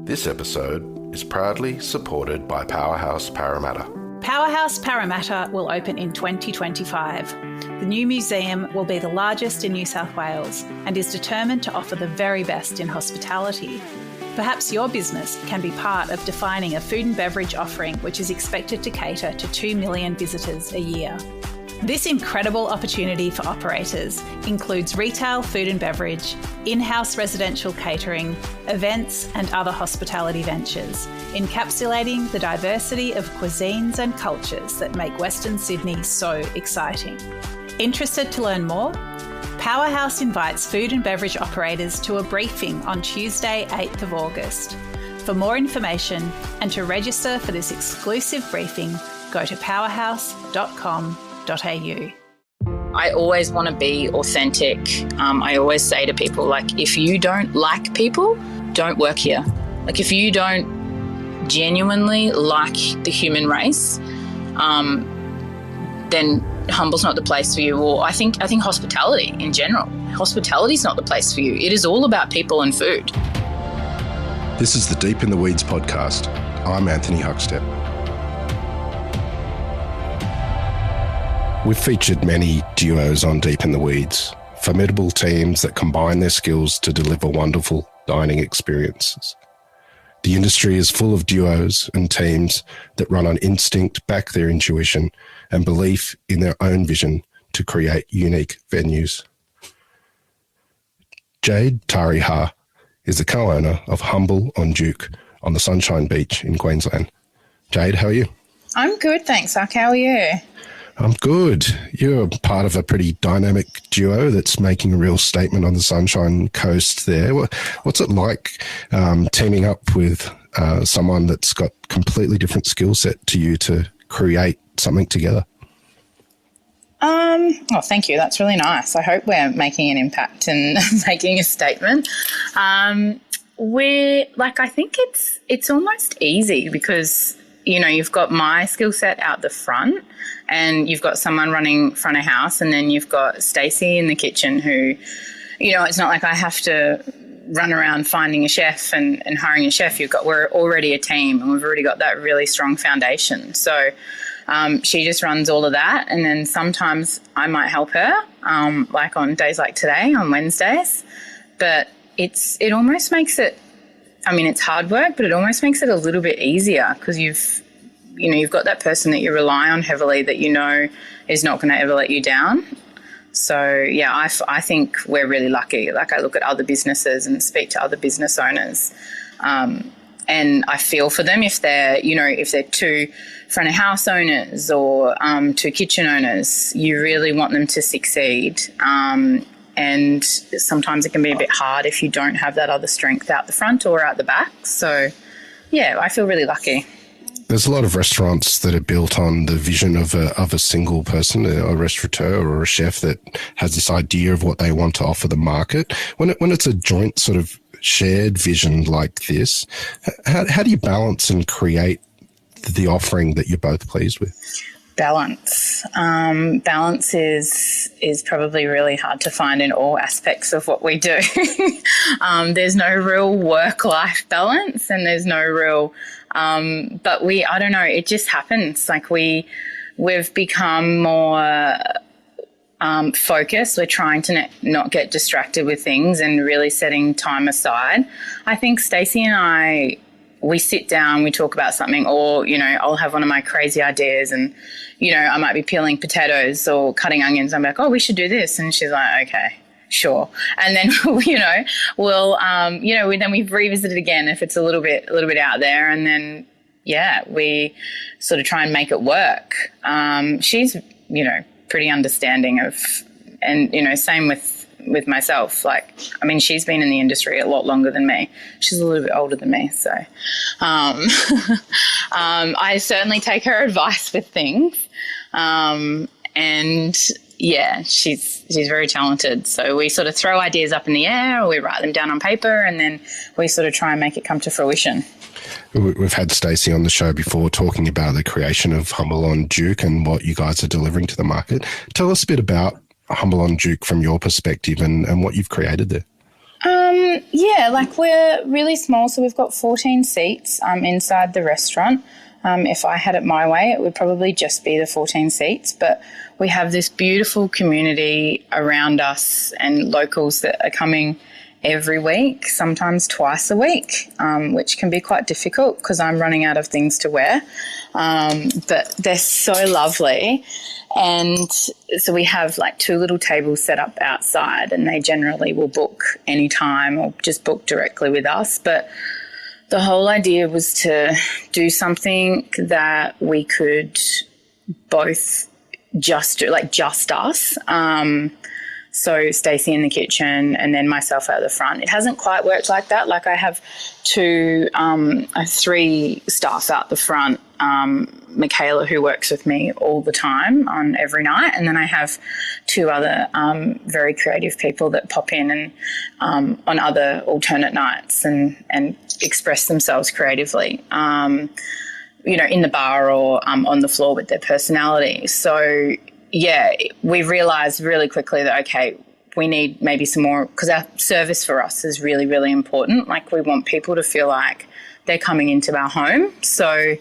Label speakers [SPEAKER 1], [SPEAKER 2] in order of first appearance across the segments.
[SPEAKER 1] This episode is proudly supported by Powerhouse Parramatta.
[SPEAKER 2] Powerhouse Parramatta will open in 2025. The new museum will be the largest in New South Wales and is determined to offer the very best in hospitality. Perhaps your business can be part of defining a food and beverage offering which is expected to cater to 2 million visitors a year. This incredible opportunity for operators includes retail food and beverage, in-house residential catering, events and other hospitality ventures, encapsulating the diversity of cuisines and cultures that make Western Sydney so exciting. Interested to learn more? Powerhouse invites food and beverage operators to a briefing on Tuesday, 8th of August. For more information and to register for this exclusive briefing, go to powerhouse.com.au.
[SPEAKER 3] I always want to be authentic. I always say to people, like, if you don't like people, don't work here. Like, if you don't genuinely like the human race, then Humble's not the place for you. Or I think hospitality in general. Hospitality is not the place for you. It is all about people and food.
[SPEAKER 1] This is the Deep in the Weeds podcast. I'm Anthony Huckstep. We've featured many duos on Deep in the Weeds, formidable teams that combine their skills to deliver wonderful dining experiences. The industry is full of duos and teams that run on instinct, back their intuition, and belief in their own vision to create unique venues. Jade Tareha is the co-owner of Humble on Duke on the Sunshine Beach in Queensland. Jade, how are you?
[SPEAKER 3] I'm good, thanks, Huck. How are you?
[SPEAKER 1] I'm good. You're part of a pretty dynamic duo that's making a real statement on the Sunshine Coast there. What's it like teaming up with someone that's got completely different skill set to you to create something together?
[SPEAKER 3] Oh, thank you. That's really nice. I hope we're making an impact and making a statement. I think it's almost easy because, you know, you've got my skill set out the front and you've got someone running front of house, and then you've got Stacey in the kitchen who, you know, it's not like I have to run around finding a chef and hiring a chef. We're already a team and we've already got that really strong foundation. So she just runs all of that, and then sometimes I might help her, like on days like today, on Wednesdays. But it almost makes it, I mean, it's hard work, but it almost makes it a little bit easier because you've got that person that you rely on heavily that you know is not going to ever let you down. So, yeah, I think we're really lucky. Like, I look at other businesses and speak to other business owners, and I feel for them if they're two front of house owners or two kitchen owners. You really want them to succeed. And sometimes it can be a bit hard if you don't have that other strength out the front or out the back. So, yeah, I feel really lucky.
[SPEAKER 1] There's a lot of restaurants that are built on the vision of a single person, a restaurateur or a chef that has this idea of what they want to offer the market. When it's a joint sort of shared vision like this, how do you balance and create the offering that you're both pleased with?
[SPEAKER 3] Balance. Balance is probably really hard to find in all aspects of what we do. There's no real work-life balance, and there's no real, but I don't know, it just happens. Like we've become more focused. We're trying to not get distracted with things and really setting time aside. I think Stacey and we sit down, we talk about something, or, you know, I'll have one of my crazy ideas and, you know, I might be peeling potatoes or cutting onions. I'm like, oh, we should do this. And she's like, okay, sure. And then, you know, then we've revisited again if it's a little bit out there. And then, yeah, we sort of try and make it work. She's, you know, pretty understanding and, you know, same with myself. Like, I mean, she's been in the industry a lot longer than me. She's a little bit older than me. So I certainly take her advice with things. And yeah, she's very talented. So we sort of throw ideas up in the air, or we write them down on paper, and then we sort of try and make it come to fruition.
[SPEAKER 1] We've had Stacey on the show before talking about the creation of Humble on Duke and what you guys are delivering to the market. Tell us a bit about Humble on Duke from your perspective and what you've created there.
[SPEAKER 3] Yeah, like we're really small, so we've got 14 seats inside the restaurant. If I had it my way, it would probably just be the 14 seats, but we have this beautiful community around us and locals that are coming every week, sometimes twice a week, which can be quite difficult because I'm running out of things to wear. But they're so lovely. And so we have like 2 little tables set up outside, and they generally will book anytime or just book directly with us. But the whole idea was to do something that we could both just do, like just us. So Stacey in the kitchen and then myself out the front. It hasn't quite worked like that. Like I have 3 staff out the front, Michaela, who works with me all the time on every night, and then I have 2 other very creative people that pop in and on other alternate nights and express themselves creatively, in the bar or on the floor with their personality. So, yeah, we realised really quickly that, okay, we need maybe some more, because our service for us is really, really important. Like we want people to feel like they're coming into our home. So,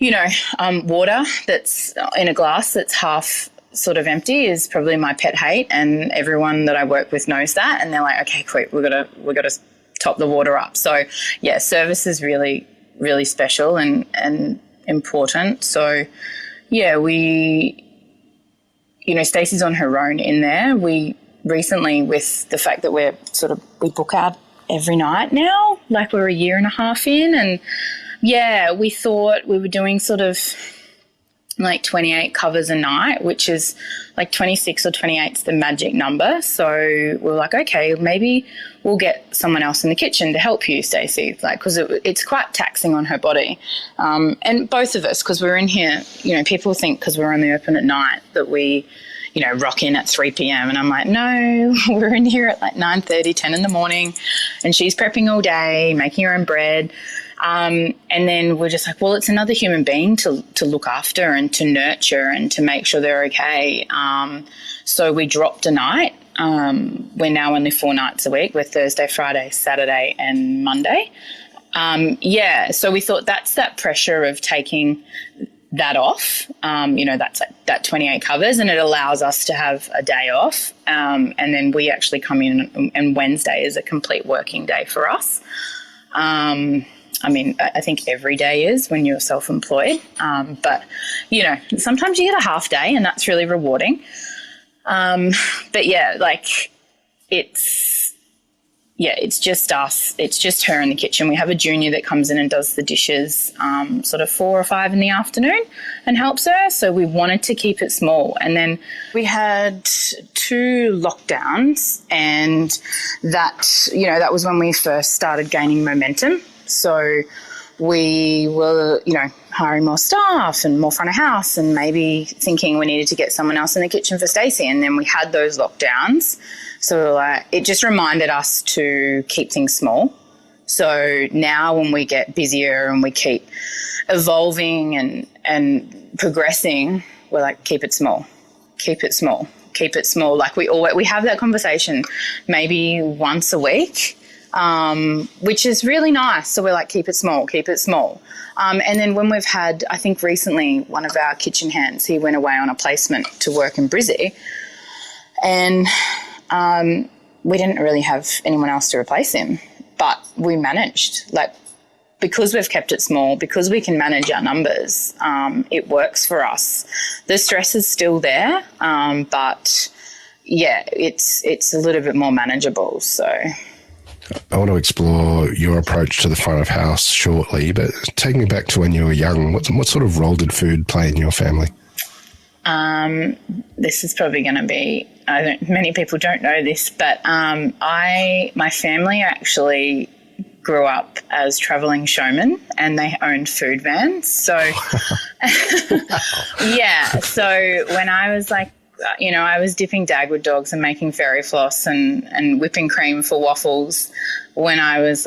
[SPEAKER 3] water that's in a glass that's half sort of empty is probably my pet hate, and everyone that I work with knows that, and they're like, okay, quick, we've got to top the water up. So, yeah, service is really, really special and important. So, yeah, Stacey's on her own in there. We recently, with the fact that we book out every night now, like we're a year and a half in, and yeah, we thought we were doing sort of like 28 covers a night, which is like 26 or 28 is the magic number. So we're like, okay, maybe we'll get someone else in the kitchen to help you, Stacey, like, because it's quite taxing on her body. And both of us, because we're in here, people think because we're only open at night that we, rock in at 3 p.m. And I'm like, no, we're in here at like 9:30, 10 in the morning, and she's prepping all day, making her own bread. And then we're just like, well, it's another human being to look after and to nurture and to make sure they're okay. So we dropped a night. We're now only 4 nights a week. We're Thursday, Friday, Saturday and Monday. So we thought that's that pressure of taking that off. That's like that 28 covers, and it allows us to have a day off. And then we actually come in, and Wednesday is a complete working day for us. I think every day is when you're self-employed. But, sometimes you get a half day, and that's really rewarding. But, yeah, like it's just us. It's just her in the kitchen. We have a junior that comes in and does the dishes sort of 4 or 5 in the afternoon and helps her. So we wanted to keep it small. And then we had 2 lockdowns, and that was when we first started gaining momentum. So we were, hiring more staff and more front of house, and maybe thinking we needed to get someone else in the kitchen for Stacey. And then we had those lockdowns. So it just reminded us to keep things small. So now when we get busier and we keep evolving and progressing, we're like, keep it small, keep it small, keep it small. Like we have that conversation maybe once a week, which is really nice. So we're like, keep it small, keep it small. And then when we've had, I think recently, one of our kitchen hands, he went away on a placement to work in Brizzy, and we didn't really have anyone else to replace him, but we managed, because we've kept it small, because we can manage our numbers, it works for us. The stress is still there, but yeah, it's a little bit more manageable. So
[SPEAKER 1] I want to explore your approach to the front of house shortly, but take me back to when you were young. What sort of role did food play in your family?
[SPEAKER 3] This is probably going to be, many people don't know this, but my family actually grew up as travelling showmen, and they owned food vans. So, yeah. So when I was I was dipping Dagwood dogs and making fairy floss and whipping cream for waffles when I was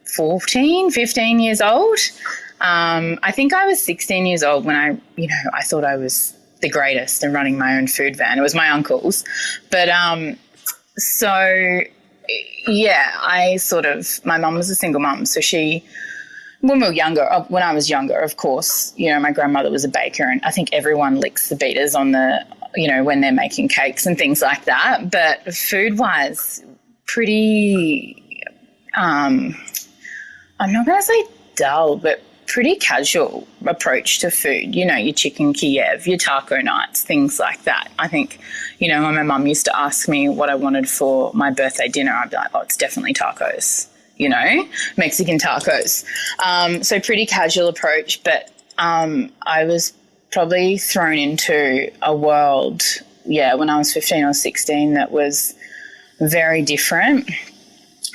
[SPEAKER 3] 15 years old. I think I was 16 years old when I thought I was the greatest and running my own food van. It was my uncle's. But so yeah, my mum was a single mum, so when I was younger, of course, my grandmother was a baker, and I think everyone licks the beaters on the, when they're making cakes and things like that. But food-wise, pretty, I'm not going to say dull, but pretty casual approach to food. Your chicken Kiev, your taco nights, things like that. I think, when my mum used to ask me what I wanted for my birthday dinner, I'd be like, oh, it's definitely tacos, Mexican tacos. So pretty casual approach, but I was probably thrown into a world, when I was 15 or 16 that was very different.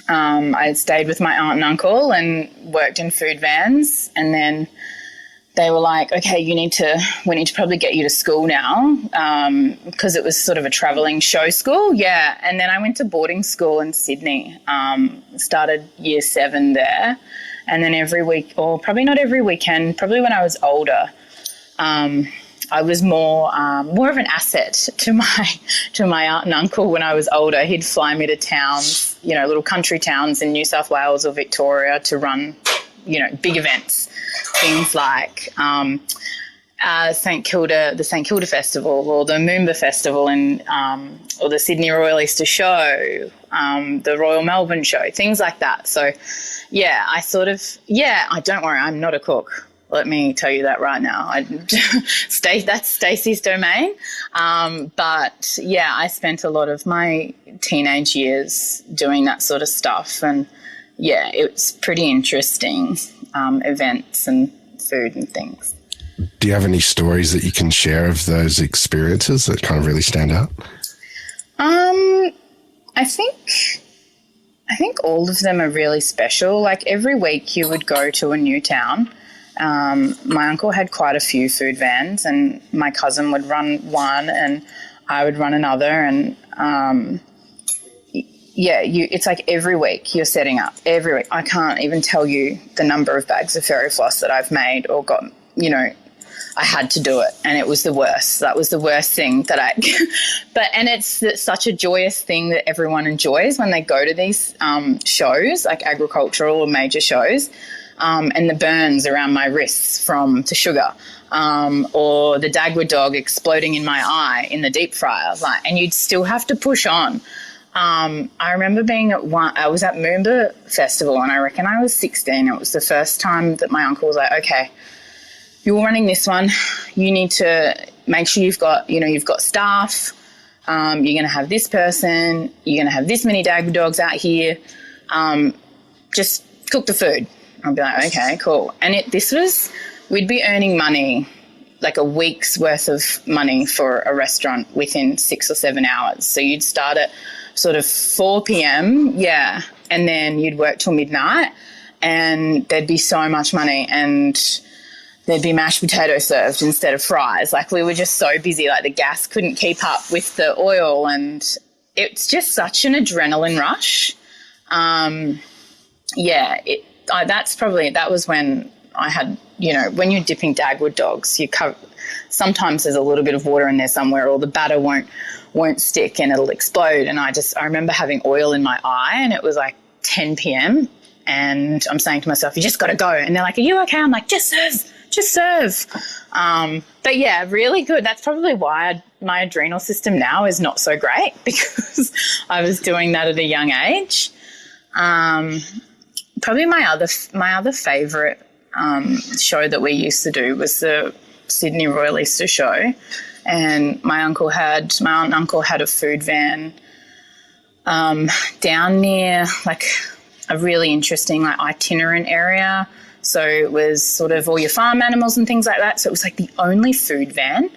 [SPEAKER 3] I had stayed with my aunt and uncle and worked in food vans, and then they were like, okay, we need to probably get you to school now, because it was sort of a travelling show school. Yeah. And then I went to boarding school in Sydney, started year 7 there. And then every week, or probably not every weekend, probably when I was older, I was more of an asset to my aunt and uncle when I was older. He'd fly me to towns, little country towns in New South Wales or Victoria to run, big events, things like the St Kilda Festival, or the Moomba Festival, or the Sydney Royal Easter Show, the Royal Melbourne Show, things like that. So, don't worry, I'm not a cook. Let me tell you that right now. That's Stacey's domain. But I spent a lot of my teenage years doing that sort of stuff, and it's pretty interesting, events and food and things.
[SPEAKER 1] Do you have any stories that you can share of those experiences that kind of really stand out?
[SPEAKER 3] I think all of them are really special. Like every week you would go to a new town. My uncle had quite a few food vans, and my cousin would run one and I would run another, and it's like every week you're setting up. Every week. I can't even tell you the number of bags of fairy floss that I've made or got, I had to do it, and it was the worst. That was the worst thing that and it's such a joyous thing that everyone enjoys when they go to these shows, like agricultural or major shows. And the burns around my wrists from to sugar, or the Dagwood dog exploding in my eye in the deep fryer, and you'd still have to push on. I remember I was at Moomba Festival, and I reckon I was 16. It was the first time that my uncle was like, okay, you're running this one. You need to make sure you've got staff. You're going to have this person. You're going to have this many Dagwood dogs out here. Just cook the food. I'd be like, okay, cool. And we'd be earning money, like a week's worth of money for a restaurant within 6 or 7 hours. So you'd start at sort of 4 p.m., and then you'd work till midnight, and there'd be so much money, and there'd be mashed potato served instead of fries. Like, we were just so busy, like the gas couldn't keep up with the oil, and it's just such an adrenaline rush. That was when I had, when you're dipping Dagwood dogs, sometimes there's a little bit of water in there somewhere, or the batter won't stick and it'll explode. And I remember having oil in my eye, and it was like 10 p.m. and I'm saying to myself, you just got to go. And they're like, are you okay? I'm like, just serve. But yeah, really good. That's probably why my adrenal system now is not so great, because I was doing that at a young age. Probably my other favourite show that we used to do was the Sydney Royal Easter Show, and my aunt and uncle had a food van down near like a really interesting itinerant area. So it was sort of all your farm animals and things like that. So it was like the only food van,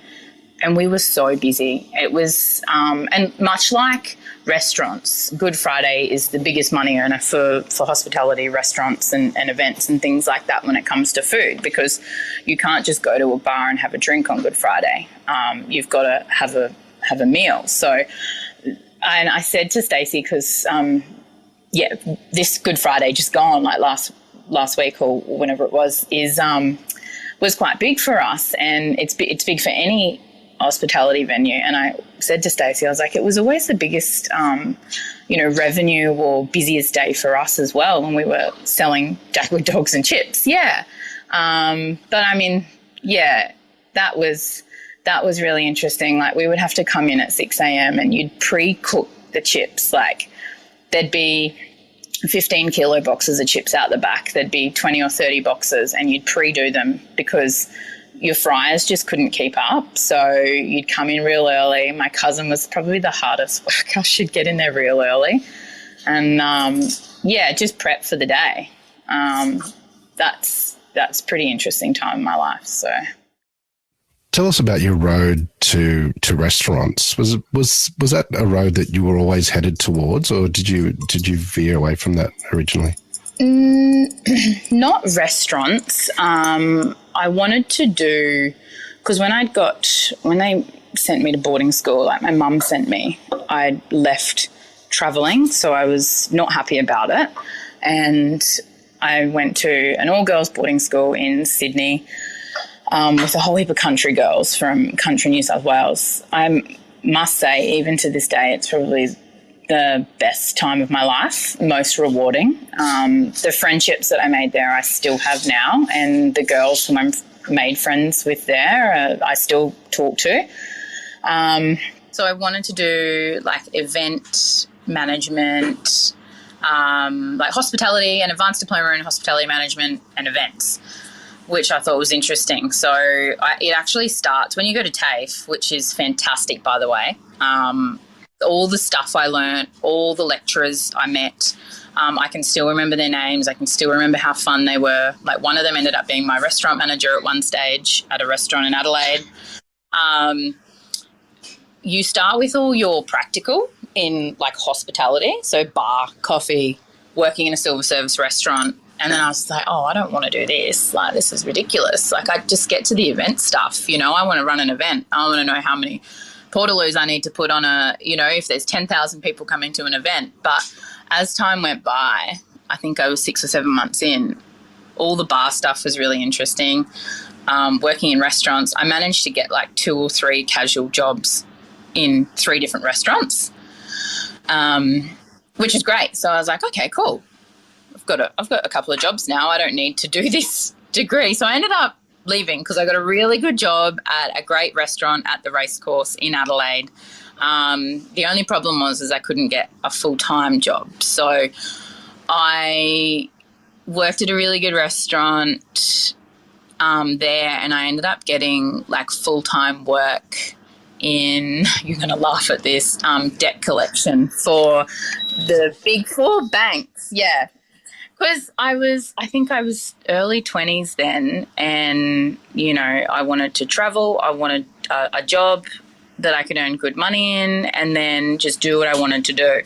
[SPEAKER 3] and we were so busy. It was and much like restaurants, Good Friday is the biggest money earner for hospitality, restaurants and events and things like that when it comes to food, because you can't just go to a bar and have a drink on Good Friday. You've got to have a meal. So, and I said to Stacey, because this Good Friday just gone, like last week or whenever it was quite big for us, and it's big for any hospitality venue. And I said to Stacey, I was like, it was always the biggest, revenue or busiest day for us as well when we were selling Jackwood dogs and chips. Yeah. But I mean, yeah, that was really interesting. Like, we would have to come in at 6 a.m. and you'd pre-cook the chips. Like, there'd be 15 kilo boxes of chips out the back. There'd be 20 or 30 boxes, and you'd pre-do them because your fryers just couldn't keep up. So you'd come in real early. My cousin was probably the hardest worker. She'd get in there real early and, just prep for the day. That's pretty interesting time in my life. So,
[SPEAKER 1] tell us about your road to restaurants. Was that a road that you were always headed towards, or did you veer away from that originally?
[SPEAKER 3] Not restaurants. I wanted to do, because when they sent me to boarding school, like my mum sent me, I left travelling, so I was not happy about it, and I went to an all-girls boarding school in Sydney with a whole heap of country girls from country New South Wales. I must say, even to this day, it's probably the best time of my life, most rewarding. The friendships that I made there I still have now, and the girls whom I've made friends with there I still talk to. So I wanted to do like event management, like hospitality, and advanced diploma in hospitality management and events, which I thought was interesting. So it actually starts when you go to TAFE, which is fantastic, by the way. All the stuff I learnt, all the lecturers I met, I can still remember their names. I can still remember how fun they were. Like, one of them ended up being my restaurant manager at one stage at a restaurant in Adelaide. You start with all your practical in like hospitality, so bar, coffee, working in a silver service restaurant. And then I was like, oh, I don't want to do this. Like, this is ridiculous. Like, I just get to the event stuff. I want to run an event. I want to know how many portaloos I need to put on if there's 10,000 people coming to an event. But as time went by, I think I was 6 or 7 months in, all the bar stuff was really interesting. Working in restaurants, I managed to get like 2 or 3 casual jobs in 3 different restaurants, which is great. So I was like, okay, cool. I've got a couple of jobs now. I don't need to do this degree. So I ended up leaving because I got a really good job at a great restaurant at the racecourse in Adelaide. The only problem was I couldn't get a full-time job. So I worked at a really good restaurant there, and I ended up getting like full-time work in, you're going to laugh at this, debt collection for the Big Four banks. Yeah. Because I think I was early 20s then, and, I wanted to travel. I wanted a job that I could earn good money in and then just do what I wanted to do.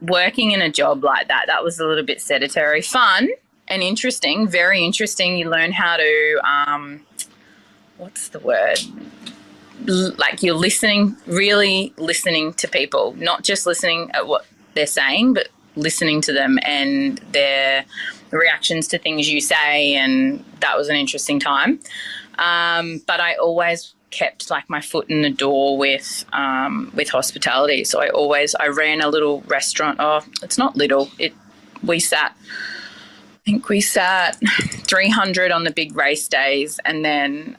[SPEAKER 3] Working in a job like that was a little bit sedentary. Fun and interesting, very interesting. You learn how to, what's the word? Like, you're really listening to people, not just listening at what they're saying, but listening to them and their reactions to things you say, and that was an interesting time. But I always kept like my foot in the door with hospitality. So I ran a little restaurant. Oh, it's not little. We sat 300 on the big race days, and then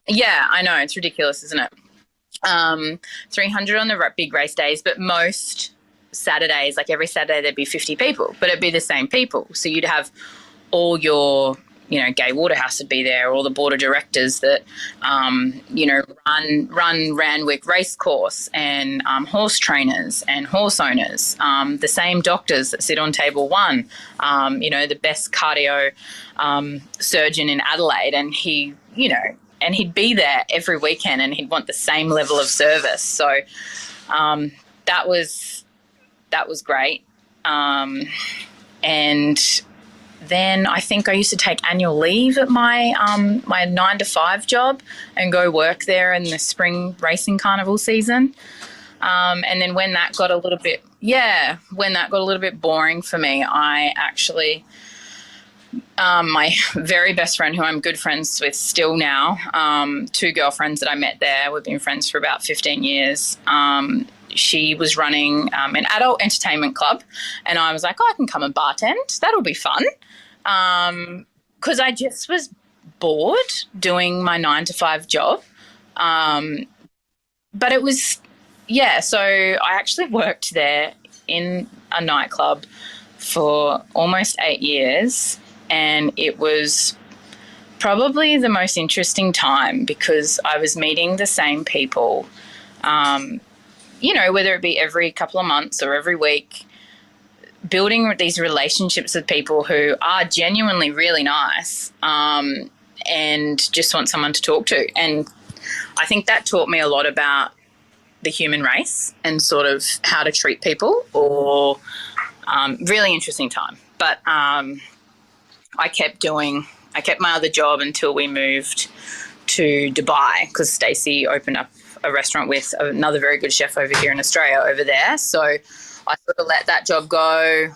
[SPEAKER 3] yeah, I know, it's ridiculous, isn't it? 300 on the big race days, but most Saturdays, like every Saturday, there'd be 50 people, but it'd be the same people. So you'd have all your, Gay Waterhouse would be there, all the board of directors that, run Randwick Racecourse, and horse trainers and horse owners, the same doctors that sit on table 1, the best cardio surgeon in Adelaide, and and he'd be there every weekend, and he'd want the same level of service. So that was great. And then I think I used to take annual leave at my 9 to 5 job and go work there in the spring racing carnival season. And then when that got a little bit boring for me, I actually My very best friend, who I'm good friends with still now, two girlfriends that I met there. We've been friends for about 15 years. She was running an adult entertainment club, and I was like, I can come and bartend. That'll be fun. Because I just was bored doing my 9-to-5 job. But it was, so I actually worked there in a nightclub for almost 8 years, and it was probably the most interesting time because I was meeting the same people, whether it be every couple of months or every week, building these relationships with people who are genuinely really nice and just want someone to talk to. And I think that taught me a lot about the human race and sort of how to treat people, or really interesting time. But I kept my other job until we moved to Dubai because Stacey opened up a restaurant with another very good chef over here in Australia over there. So I sort of let that job go,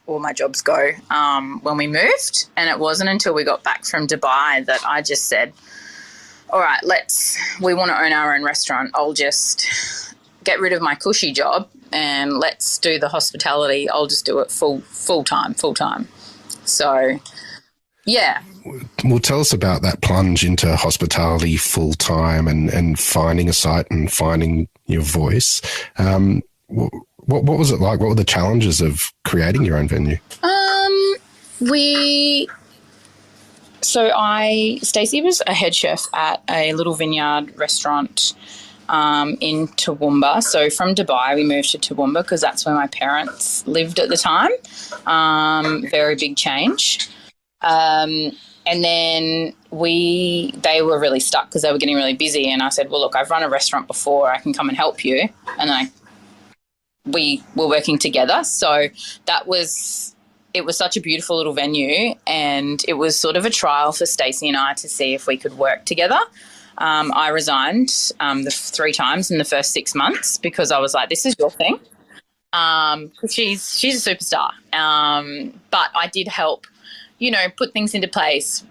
[SPEAKER 3] all my jobs go, when we moved. And it wasn't until we got back from Dubai that I just said, all right, we want to own our own restaurant. I'll just get rid of my cushy job and let's do the hospitality. I'll just do it full time. So, yeah.
[SPEAKER 1] Well, tell us about that plunge into hospitality full time and finding a site and finding your voice. What was it like? What were the challenges of creating your own venue?
[SPEAKER 3] Stacey was a head chef at a little vineyard restaurant in Toowoomba. So from Dubai, we moved to Toowoomba because that's where my parents lived at the time. Very big change. And then they were really stuck because they were getting really busy. And I said, well, look, I've run a restaurant before. I can come and help you. And we were working together. So it was such a beautiful little venue, and it was sort of a trial for Stacey and I to see if we could work together. I resigned the 3 times in the first 6 months because I was like, this is your thing. She's a superstar. But I did help, put things into place,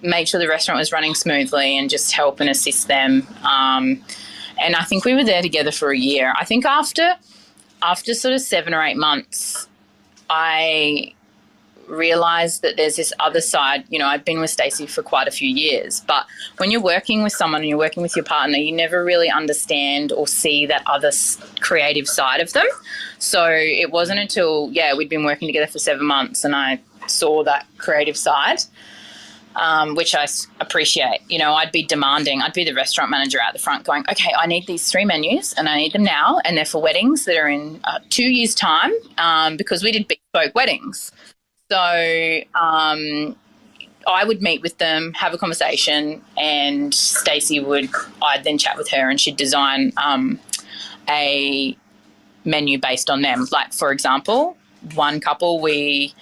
[SPEAKER 3] make sure the restaurant was running smoothly and just help and assist them. And I think we were there together for a year. I think after sort of 7 or 8 months, I realised that there's this other side. I'd been with Stacey for quite a few years, but when you're working with someone and you're working with your partner, you never really understand or see that other creative side of them. So it wasn't until, we'd been working together for 7 months and I saw that creative side, which I appreciate. I'd be demanding. I'd be the restaurant manager out the front going, okay, I need these 3 menus and I need them now, and they're for weddings that are in 2 years' time, because we did bespoke weddings. So I would meet with them, have a conversation, and I'd then chat with her and she'd design a menu based on them. Like, for example, one couple we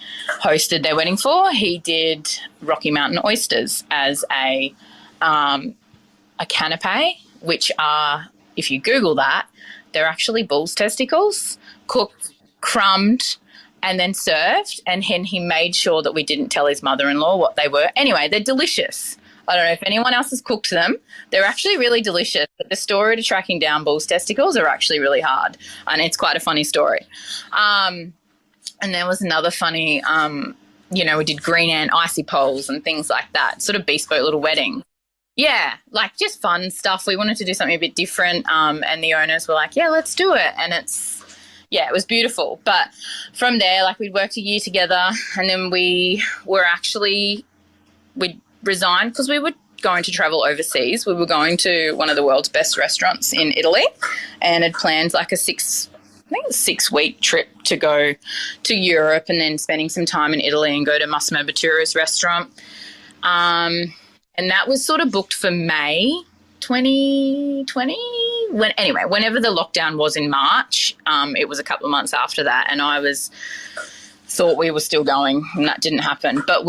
[SPEAKER 3] hosted their wedding for, he did Rocky Mountain oysters as a canapé, which are, if you Google that, they're actually bull's testicles, cooked, crumbed, and then served. And he made sure that we didn't tell his mother-in-law what they were. Anyway, they're delicious. I don't know if anyone else has cooked them. They're actually really delicious, but the story to tracking down bull's testicles are actually really hard, and it's quite a funny story. And there was another funny, we did green ant icy poles and things like that, sort of bespoke little wedding. Yeah, like just fun stuff. We wanted to do something a bit different, and the owners were like, yeah, let's do it. And it was beautiful. But from there, we'd worked a year together, and then we'd resigned because we were going to travel overseas. We were going to one of the world's best restaurants in Italy and had planned a 6-week trip to go to Europe and then spending some time in Italy and go to Massimo Bottura's restaurant. And that was sort of booked for May 2020. Whenever the lockdown was in March, it was a couple of months after that, and I thought we were still going, and that didn't happen. But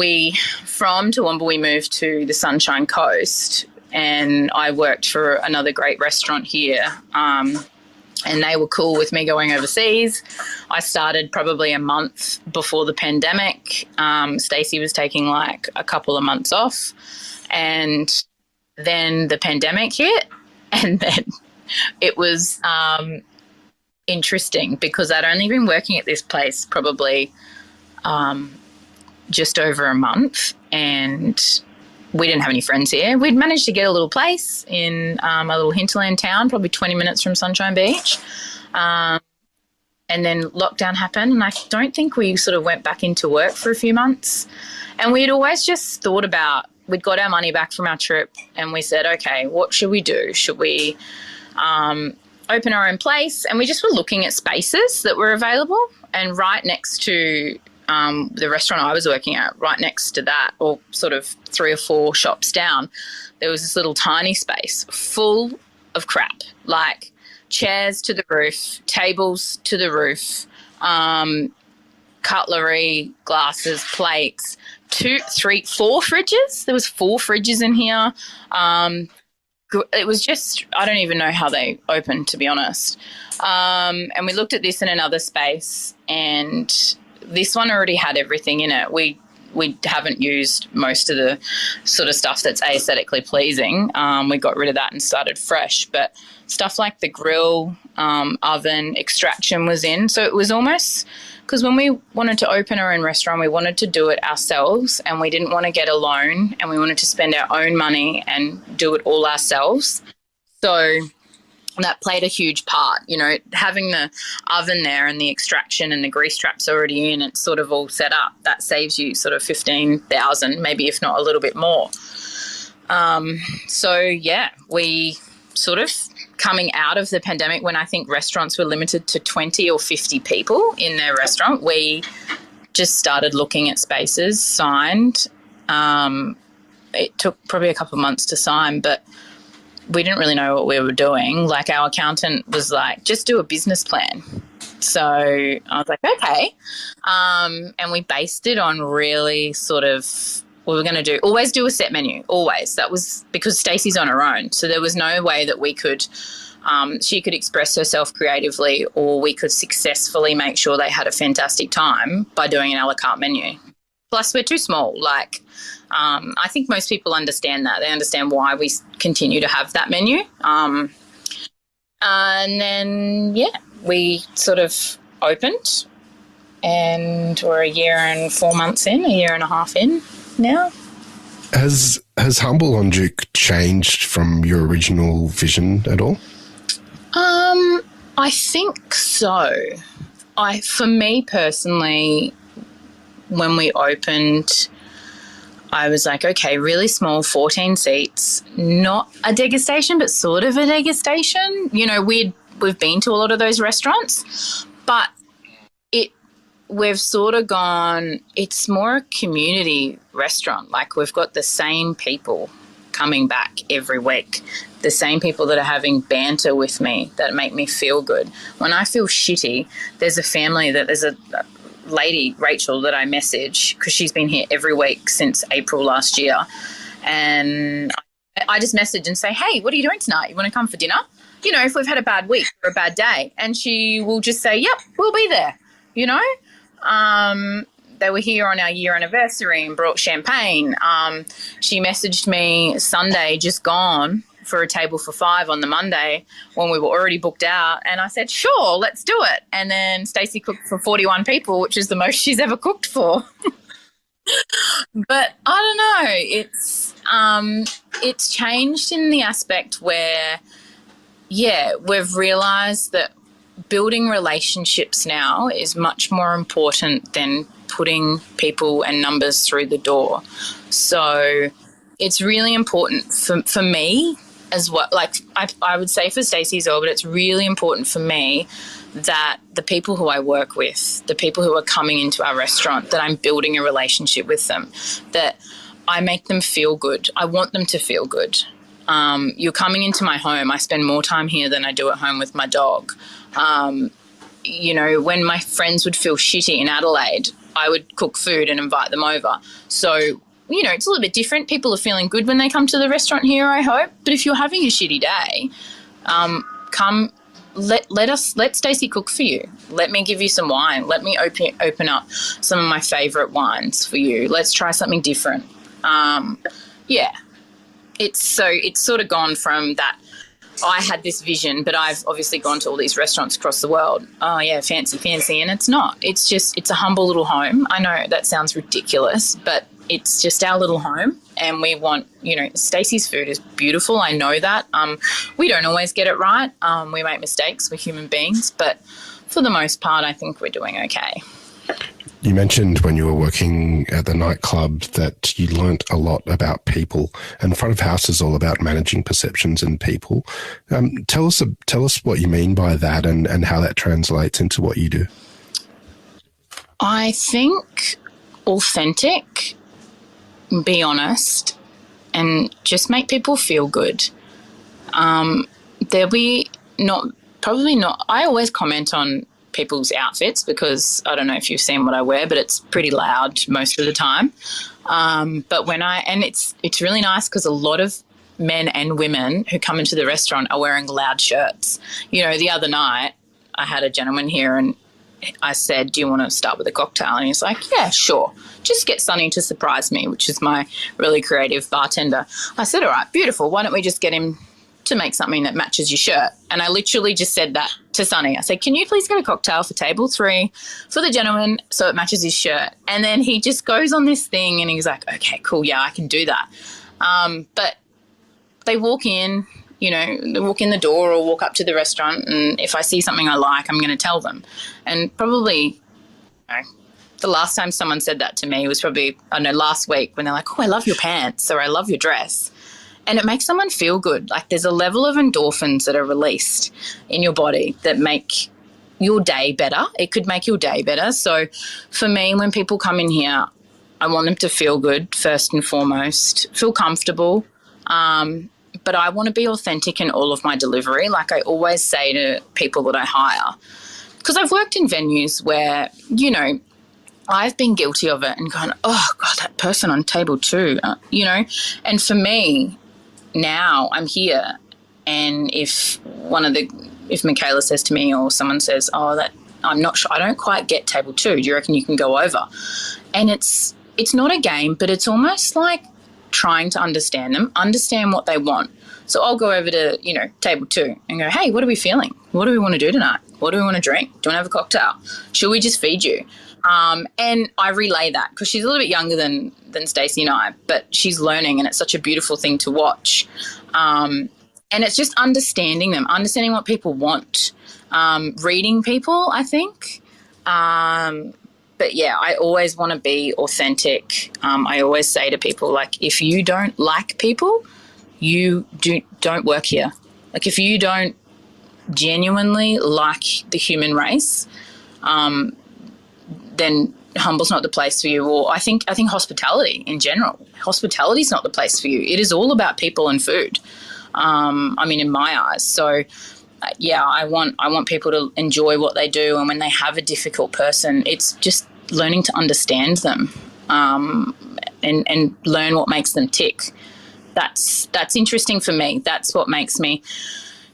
[SPEAKER 3] from Toowoomba, we moved to the Sunshine Coast, and I worked for another great restaurant here, and they were cool with me going overseas. I started probably a month before the pandemic. Stacey was taking like a couple of months off, and then the pandemic hit, and then it was interesting because I'd only been working at this place probably just over a month, and we didn't have any friends here. We'd managed to get a little place in a little hinterland town, probably 20 minutes from Sunshine Beach. And then lockdown happened, and I don't think we sort of went back into work for a few months. And we had always just thought about, we'd got our money back from our trip, and we said, okay, what should we do? Should we open our own place? And we just were looking at spaces that were available, and right next to the restaurant I was working at, right next to that, or sort of 3 or 4 shops down, there was this little tiny space full of crap, like chairs to the roof, tables to the roof, cutlery, glasses, plates, 2, 3, 4 fridges. There was 4 fridges in here. It was just, I don't even know how they opened, to be honest. And we looked at this in another space, and this one already had everything in it. We haven't used most of the sort of stuff that's aesthetically pleasing. We got rid of that and started fresh. But stuff like the grill, oven, extraction was in. So it was almost, because when we wanted to open our own restaurant, we wanted to do it ourselves, and we didn't want to get a loan, and we wanted to spend our own money and do it all ourselves. So that played a huge part, you know, having the oven there and the extraction and the grease traps already in, it's sort of all set up. That saves you sort of $15,000, maybe if not a little bit more. So, yeah, we sort of coming out of the pandemic when I think restaurants were limited to 20 or 50 people in their restaurant, we just started looking at spaces, signed. It took probably a couple of months to sign, but we didn't really know what we were doing. Like, our accountant was like, just do a business plan. So I was like, okay. And we based it on really sort of, we were going to always do a set menu, always. That was because Stacey's on her own. So there was no way that we could, she could express herself creatively, or we could successfully make sure they had a fantastic time by doing an a la carte menu. Plus, we're too small. Like, I think most people understand that. They understand why we continue to have that menu. And then, yeah, we sort of opened, and we're a year and 4 months in, a year and a half in now.
[SPEAKER 1] Has Humble on Duke changed from your original vision at all?
[SPEAKER 3] I think so. For me personally, when we opened, I was like, okay, really small, 14 seats, not a degustation, but sort of a degustation. You know, we've been to a lot of those restaurants, but we've sort of gone, it's more a community restaurant. Like, we've got the same people coming back every week, the same people that are having banter with me that make me feel good. When I feel shitty, there's a lady, Rachel, that I message because she's been here every week since April last year, and I just message and say, hey, what are you doing tonight? You want to come for dinner? You know, if we've had a bad week or a bad day, and she will just say, yep, we'll be there, you know. They were here on our year anniversary and brought champagne. She messaged me Sunday, just gone, for a table for 5 on the Monday when we were already booked out, and I said, sure, let's do it. And then Stacey cooked for 41 people, which is the most she's ever cooked for. But I don't know, it's changed in the aspect where, yeah, we've realised that building relationships now is much more important than putting people and numbers through the door. So it's really important for me as well. Like, I would say for Stacey as well, but it's really important for me that the people who I work with, the people who are coming into our restaurant, that I'm building a relationship with them, that I make them feel good. I want them to feel good. You're coming into my home. I spend more time here than I do at home with my dog. You know, when my friends would feel shitty in Adelaide, I would cook food and invite them over. So, you know, it's a little bit different. People are feeling good when they come to the restaurant here, I hope. But if you're having a shitty day, come let Stacey cook for you. Let me give you some wine. Let me open up some of my favourite wines for you. Let's try something different. Yeah, it's sort of gone from that. I had this vision, but I've obviously gone to all these restaurants across the world. Oh, yeah, fancy, and it's not. It's a humble little home. I know that sounds ridiculous, but it's just our little home, and we want, Stacey's food is beautiful. I know that. We don't always get it right. We make mistakes. We're human beings, but for the most part, I think we're doing okay.
[SPEAKER 1] You mentioned when you were working at the nightclub that you learnt a lot about people, and front of house is all about managing perceptions and people. Tell us what you mean by that and how that translates into what you do.
[SPEAKER 3] I think authentic, be honest, and just make people feel good. Probably not. I always comment on people's outfits because I don't know if you've seen what I wear, but it's pretty loud most of the time. But it's really nice because a lot of men and women who come into the restaurant are wearing loud shirts. The other night I had a gentleman here and I said, do you want to start with a cocktail? And he's like, yeah, sure. Just get Sonny to surprise me, which is my really creative bartender. I said, all right, beautiful. Why don't we just get him to make something that matches your shirt? And I literally just said that to Sonny. I said, can you please get a cocktail for table 3 for the gentleman so it matches his shirt? And then he just goes on this thing and he's like, okay, cool, yeah, I can do that. But they walk in, they walk in the door or walk up to the restaurant, and if I see something I like, I'm going to tell them. And probably, the last time someone said that to me was probably, last week when they're like, oh, I love your pants or I love your dress. And it makes someone feel good. Like there's a level of endorphins that are released in your body that make your day better. It could make your day better. So for me, when people come in here, I want them to feel good first and foremost, feel comfortable. But I want to be authentic in all of my delivery. Like I always say to people that I hire, because I've worked in venues where, I've been guilty of it and gone, oh, God, that person on table 2, And for me, now I'm here, and if Michaela says to me or someone says, oh, that I'm not sure, I don't quite get table 2, do you reckon you can go over? And it's not a game, but it's almost like trying to understand them, understand what they want. So I'll go over to, table 2 and go, hey, what are we feeling? What do we want to do tonight? What do we want to drink? Do you want to have a cocktail? Should we just feed you? And I relay that because she's a little bit younger than Stacey and I, but she's learning, and it's such a beautiful thing to watch. And it's just understanding them, understanding what people want, reading people, I think. But, yeah, I always want to be authentic. I always say to people, like, if you don't like people, you don't work here. Like, if you don't genuinely like the human race, then humble's not the place for you. Or I think hospitality in general. Hospitality is not the place for you. It is all about people and food. In my eyes. So, I want people to enjoy what they do, and when they have a difficult person, it's just learning to understand them, and learn what makes them tick. That's interesting for me. That's what makes me.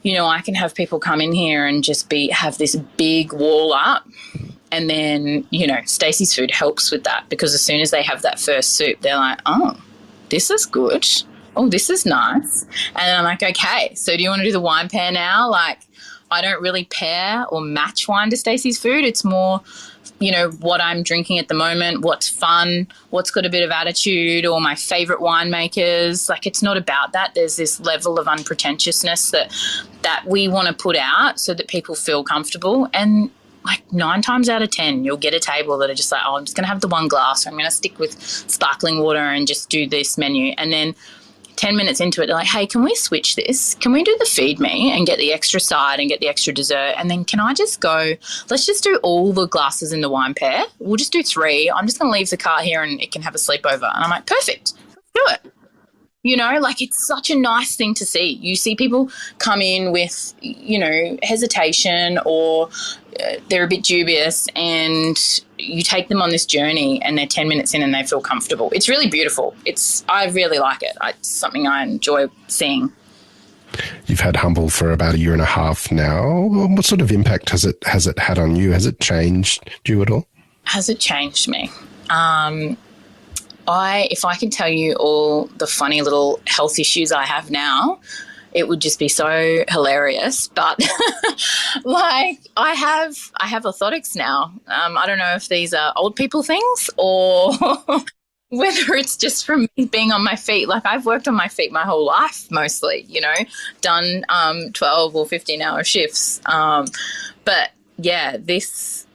[SPEAKER 3] I can have people come in here and just have this big wall up. And then, Stacey's food helps with that, because as soon as they have that first soup, they're like, oh, this is good. Oh, this is nice. And I'm like, okay, so do you want to do the wine pair now? Like, I don't really pair or match wine to Stacey's food. It's more, what I'm drinking at the moment, what's fun, what's got a bit of attitude, or my favourite winemakers. Like, it's not about that. There's this level of unpretentiousness that we want to put out so that people feel comfortable. And like 9 times out of 10, you'll get a table that are just like, oh, I'm just going to have the one glass, or I'm going to stick with sparkling water and just do this menu. And then 10 minutes into it, they're like, hey, can we switch this? Can we do the feed me and get the extra side and get the extra dessert? And then can I just go, let's just do all the glasses in the wine pair. We'll just do 3. I'm just going to leave the car here and it can have a sleepover. And I'm like, perfect, let's do it. It's such a nice thing to see. You see people come in with, hesitation, or they're a bit dubious, and you take them on this journey and they're 10 minutes in and they feel comfortable. It's really beautiful. I really like it. It's something I enjoy seeing.
[SPEAKER 1] You've had Humble for about 1.5 years now. What sort of impact has it had on you? Has it changed you at all?
[SPEAKER 3] Has it changed me? If I can tell you all the funny little health issues I have now, it would just be so hilarious. But like I have orthotics now. I don't know if these are old people things or whether it's just from me being on my feet. Like I've worked on my feet my whole life mostly, done 12 or 15-hour shifts. But yeah, this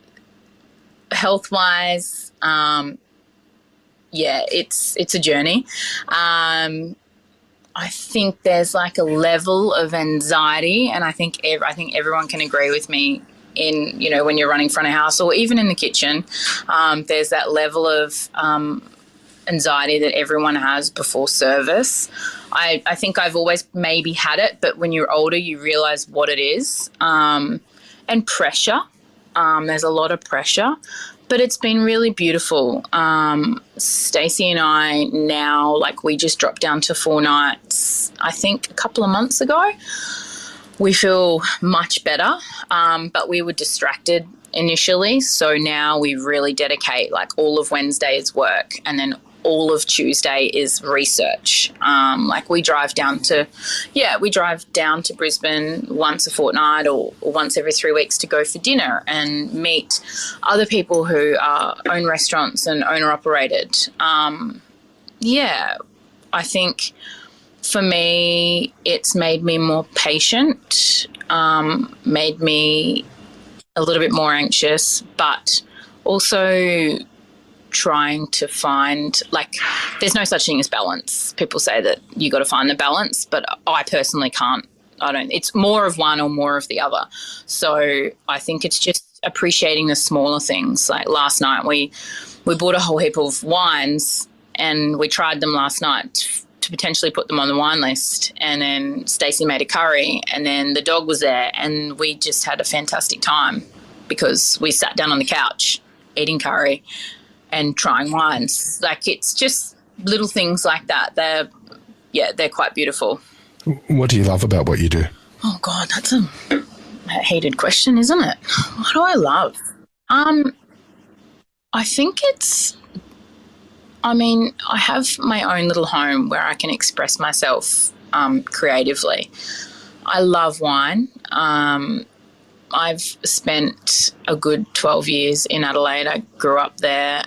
[SPEAKER 3] health-wise, it's a journey. I think there's like a level of anxiety, and I think everyone can agree with me in, when you're running front of house or even in the kitchen, there's that level of anxiety that everyone has before service. I think I've always maybe had it, but when you're older, you realize what it is. And pressure. There's a lot of pressure. But it's been really beautiful. Stacey and I now, we just dropped down to 4 nights, I think a couple of months ago. We feel much better, but we were distracted initially. So now we really dedicate, all of Wednesday is work, and then all of Tuesday is research. We drive down to Brisbane once a fortnight or once every 3 weeks to go for dinner and meet other people who own restaurants and owner operated. I think for me, it's made me more patient, made me a little bit more anxious, but also trying to find, there's no such thing as balance. People say that you got to find the balance, but I personally can't. It's more of one or more of the other. So I think it's just appreciating the smaller things. Like last night we bought a whole heap of wines and we tried them last night to potentially put them on the wine list, and then Stacey made a curry and then the dog was there and we just had a fantastic time because we sat down on the couch eating curry and trying wines. It's just little things like that. They're quite beautiful.
[SPEAKER 1] What do you love about what you do?
[SPEAKER 3] Oh God, that's a heated question, isn't it? What do I love? I think I have my own little home where I can express myself creatively. I love wine. I've spent a good 12 years in Adelaide. I grew up there.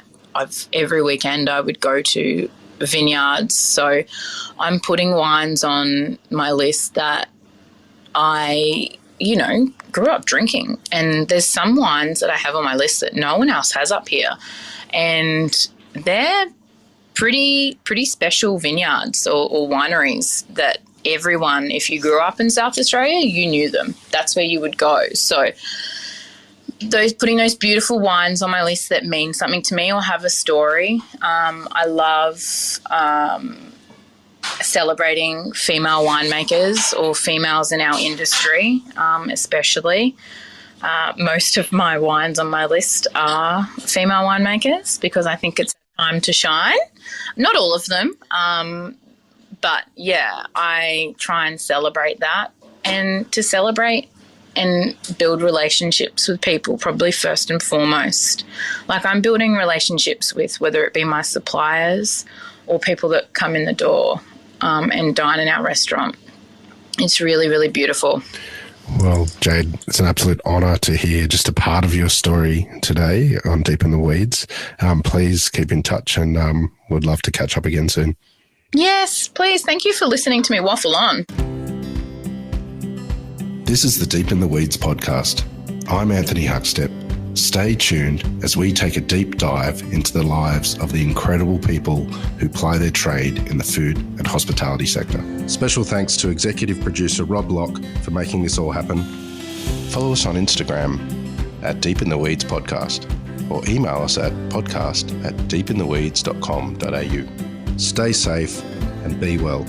[SPEAKER 3] Every weekend I would go to vineyards. So I'm putting wines on my list that I, grew up drinking. And there's some wines that I have on my list that no one else has up here. And they're pretty special vineyards or wineries that everyone, if you grew up in South Australia, you knew them. That's where you would go. So putting those beautiful wines on my list that mean something to me or have a story. I love celebrating female winemakers or females in our industry, especially. Most of my wines on my list are female winemakers because I think it's time to shine. Not all of them, but yeah, I try and celebrate that, and to celebrate and build relationships with people probably first and foremost. I'm building relationships with whether it be my suppliers or people that come in the door and dine in our restaurant. It's really, really beautiful.
[SPEAKER 1] Well, Jade, it's an absolute honour to hear just a part of your story today on Deep in the Weeds. Please keep in touch and would love to catch up again soon.
[SPEAKER 3] Yes, please. Thank you for listening to me waffle on.
[SPEAKER 1] This is the Deep in the Weeds podcast. I'm Anthony Huckstep. Stay tuned as we take a deep dive into the lives of the incredible people who ply their trade in the food and hospitality sector. Special thanks to executive producer Rob Locke for making this all happen. Follow us on Instagram at Deep in the Weeds Podcast or email us at podcast@deepintheweeds.com.au. Stay safe and be well.